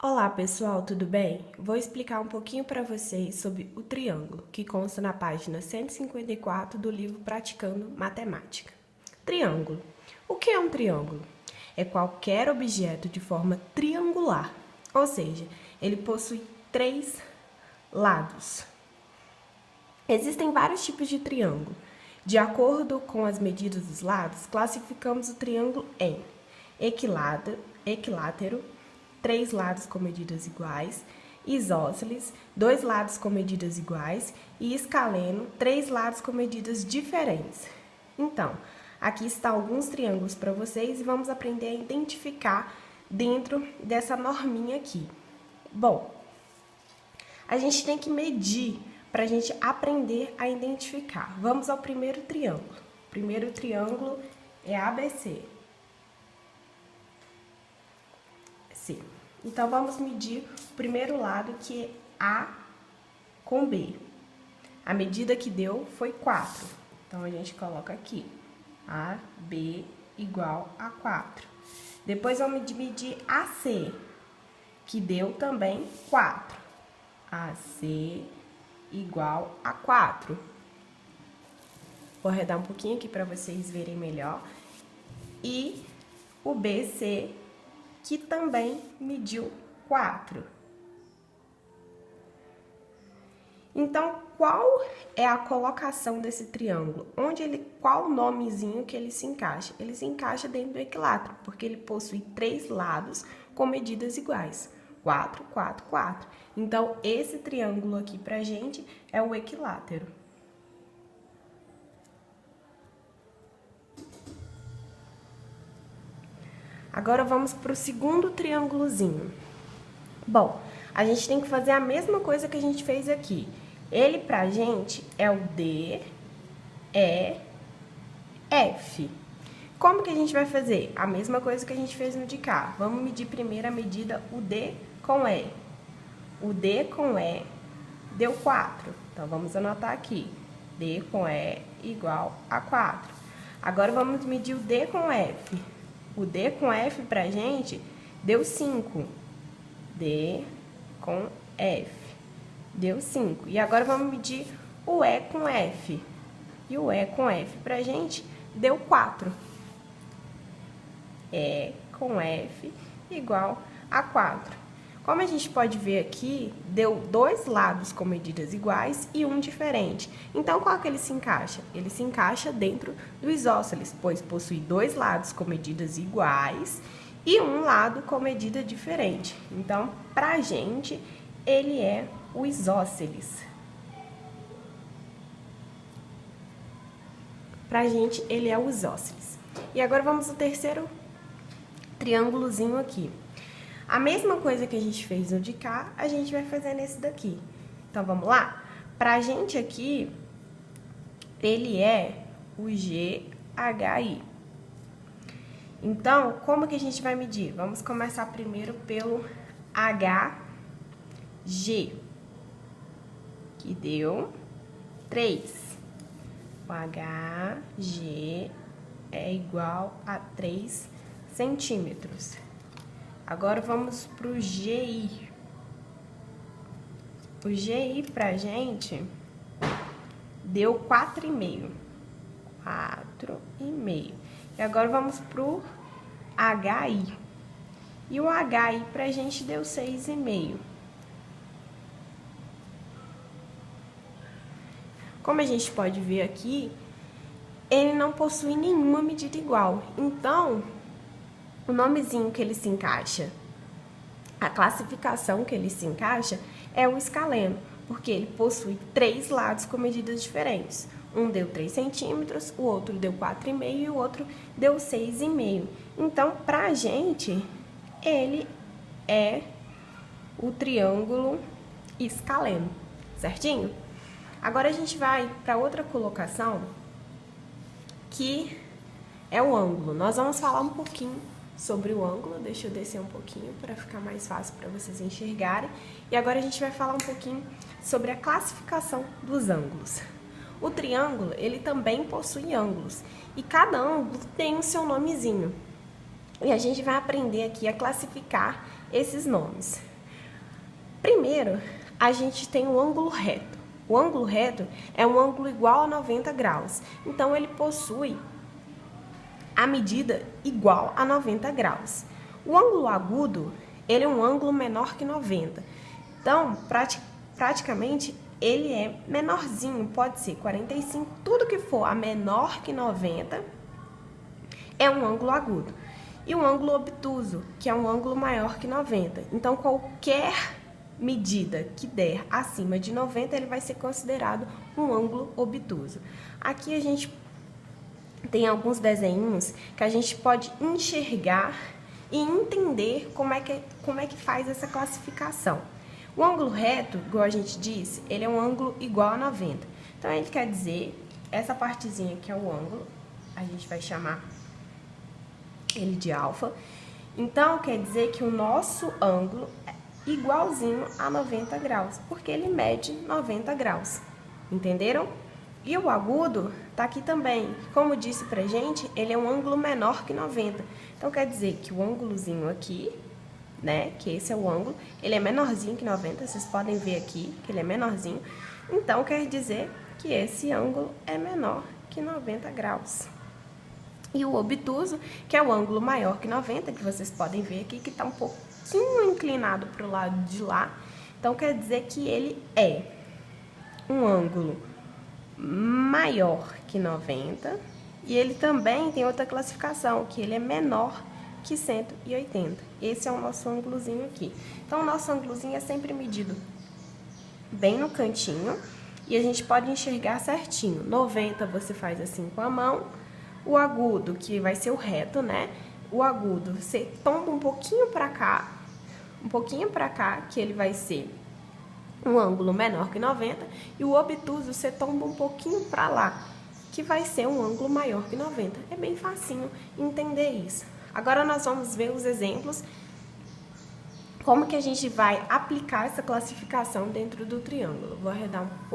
Olá pessoal, tudo bem? Vou explicar um pouquinho para vocês sobre o triângulo, que consta na página 154 do livro Praticando Matemática. Triângulo. O que é um triângulo? É qualquer objeto de forma triangular, ou seja, ele possui três lados. Existem vários tipos de triângulo. De acordo com as medidas dos lados, classificamos o triângulo em equilátero, 3 lados com medidas iguais, isósceles, 2 lados com medidas iguais e escaleno, 3 lados com medidas diferentes. Então, aqui estão alguns triângulos para vocês e vamos aprender a identificar dentro dessa norminha aqui. Bom, a gente tem que medir para a gente aprender a identificar. Vamos ao primeiro triângulo. O primeiro triângulo é ABC. Sim. Então, vamos medir o primeiro lado, que é A com B. A medida que deu foi 4. Então, a gente coloca aqui, AB igual a 4. Depois, vamos medir AC, que deu também 4. AC igual a 4. Vou arredar um pouquinho aqui para vocês verem melhor. E o BC, que também mediu 4. Então, qual é a colocação desse triângulo? Qual nomezinho que ele se encaixa? Ele se encaixa dentro do equilátero, porque ele possui 3 lados com medidas iguais. 4, 4, 4. Então, esse triângulo aqui pra gente é o equilátero. Agora, vamos para o segundo triângulozinho. Bom, a gente tem que fazer a mesma coisa que a gente fez aqui. Ele, pra gente, é o D, E, F. Como que a gente vai fazer? A mesma coisa que a gente fez no de cá. Vamos medir primeiro a medida o D com E. O D com E deu 4. Então, vamos anotar aqui. D com E igual a 4. Agora, vamos medir o D com F. O D com F pra gente deu 5. D com F deu 5. E agora vamos medir o E com F. E o E com F pra gente deu 4. E com F igual a 4. Como a gente pode ver aqui, deu 2 lados com medidas iguais e um diferente. Então, qual que ele se encaixa? Ele se encaixa dentro do isósceles, pois possui 2 lados com medidas iguais e um lado com medida diferente. Então, pra gente, ele é o isósceles. Pra gente, ele é o isósceles. E agora vamos ao terceiro triângulozinho aqui. A mesma coisa que a gente fez no de cá, a gente vai fazer nesse daqui. Então, vamos lá? Pra gente aqui, ele é o GHI. Então, como que a gente vai medir? Vamos começar primeiro pelo HG, que deu 3. O HG é igual a 3 centímetros. Agora, vamos para o GI. O GI pra gente deu 4,5. 4,5. E agora, vamos para o HI. E o HI pra gente deu 6,5. Como a gente pode ver aqui, ele não possui nenhuma medida igual. Então, o nomezinho que ele se encaixa, a classificação que ele se encaixa é o escaleno, porque ele possui 3 lados com medidas diferentes. Um deu 3 centímetros, o outro deu 4,5 e o outro deu 6,5. Então, pra gente, ele é o triângulo escaleno, certinho? Agora, a gente vai para outra colocação, que é o ângulo. Nós vamos falar um pouquinho sobre o ângulo. Deixa eu descer um pouquinho para ficar mais fácil para vocês enxergarem. E agora a gente vai falar um pouquinho sobre a classificação dos ângulos. O triângulo, ele também possui ângulos. E cada ângulo tem o seu nomezinho. E a gente vai aprender aqui a classificar esses nomes. Primeiro, a gente tem o ângulo reto. O ângulo reto é um ângulo igual a 90 graus. Então, ele possui a medida igual a 90 graus. O ângulo agudo, ele é um ângulo menor que 90. Então, praticamente, ele é menorzinho, pode ser 45. Tudo que for a menor que 90 é um ângulo agudo. E o ângulo obtuso, que é um ângulo maior que 90. Então, qualquer medida que der acima de 90, ele vai ser considerado um ângulo obtuso. Aqui a gente tem alguns desenhos que a gente pode enxergar e entender como é que faz essa classificação. O ângulo reto, igual a gente disse, ele é um ângulo igual a 90. Então, ele quer dizer, essa partezinha que é o ângulo, a gente vai chamar ele de alfa. Então, quer dizer que o nosso ângulo é igualzinho a 90 graus, porque ele mede 90 graus. Entenderam? E o agudo tá aqui também. Como disse pra gente, ele é um ângulo menor que 90. Então, quer dizer que o ângulozinho aqui, né, que esse é o ângulo, ele é menorzinho que 90, vocês podem ver aqui que ele é menorzinho. Então, quer dizer que esse ângulo é menor que 90 graus. E o obtuso, que é o ângulo maior que 90, que vocês podem ver aqui, que está um pouquinho inclinado para o lado de lá. Então, quer dizer que ele é um ângulo maior que 90. E ele também tem outra classificação, que ele é menor que 180. Esse é o nosso ângulozinho aqui. Então, o nosso ângulozinho é sempre medido bem no cantinho. E a gente pode enxergar certinho. 90 você faz assim com a mão. O agudo, que vai ser o reto, né? O agudo, você tomba um pouquinho pra cá, que ele vai ser um ângulo menor que 90. E o obtuso, você tomba um pouquinho pra lá, que vai ser um ângulo maior que 90. É bem facinho entender isso. Agora, nós vamos ver os exemplos, como que a gente vai aplicar essa classificação dentro do triângulo. Vou arredar um pouco.